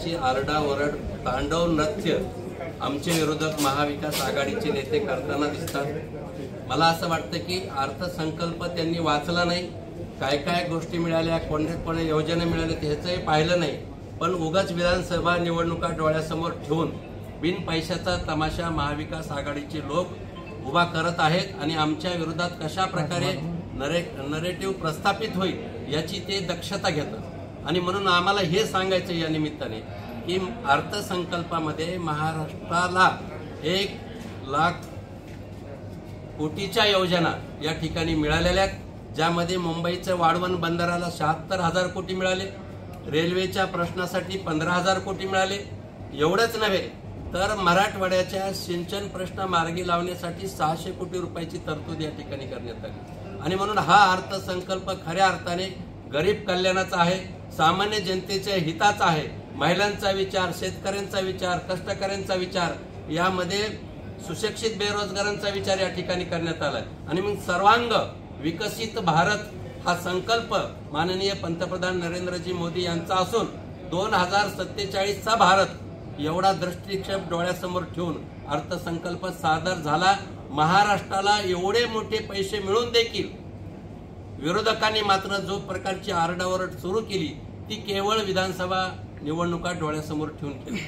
प्रकारची आरडाओरड तांडव नृत्य आमचे विरोधक महाविकास आघाडीचे नेते करताना दिसतात। मला असं वाटतं की अर्थसंकल्प त्यांनी वाचला नाही, काय काय गोष्टी मिळाल्या, कोणत्या योजना मिळाल्या ह्याचंही पाहिलं नाही, पण उगाच विधानसभा निवडणुका डोळ्यासमोर ठेवून बिन पैशाचा तमाशा महाविकास आघाडीचे लोक उभा करत आहेत आणि आमच्या विरोधात कशा प्रकारे नरेटिव्ह प्रस्थापित होईल याची ते दक्षता घेतात। आणि म्हणून आम्हाला हे सांगायचं या निमित्ताने की अर्थसंकल्पामध्ये महाराष्ट्राला 1,00,000 कोटीच्या योजना या ठिकाणी मिळालेल्या, ज्यामध्ये मुंबईचं वाढवण बंदराला 76,000 कोटी मिळाले, रेल्वेच्या प्रश्नासाठी 15,000 कोटी मिळाले। एवढंच नव्हे तर मराठवाड्याच्या सिंचन प्रश्न मार्गी लावण्यासाठी 600 कोटी रुपयाची तरतूद या ठिकाणी करण्यात आली। आणि म्हणून हा अर्थसंकल्प खऱ्या अर्थाने गरीब कल्याणाचा आहे, सामान्य जनतेच्या हिताचा आहे, महिलांचा विचार, शेतकऱ्यांचा विचार, कष्टकऱ्यांचा विचार, यामध्ये सुशिक्षित बेरोजगारांचा विचार या ठिकाणी करण्यात आला। आणि मग सर्वांग विकसित भारत हा संकल्प माननीय पंतप्रधान नरेंद्रजी मोदी यांचा असून 2047चा भारत एवढा दृष्टिक्षेप डोळ्यासमोर ठेवून अर्थसंकल्प सादर झाला। महाराष्ट्राला एवढे मोठे पैसे मिळून देखील विरोधकांनी मात्र जो प्रकारची आरडाओरड सुरू केली ती केवळ विधानसभा निवडणुका डोळ्यासमोर ठेवून केली।